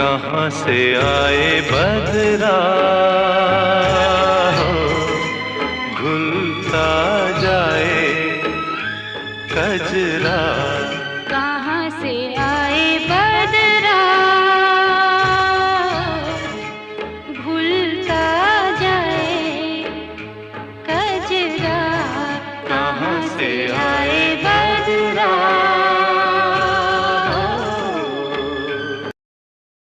कहाँ से आए बदरा हो, घुलता जाए कजरा। कहाँ से आए बदरा, घुलता जाए कजरा। कहाँ से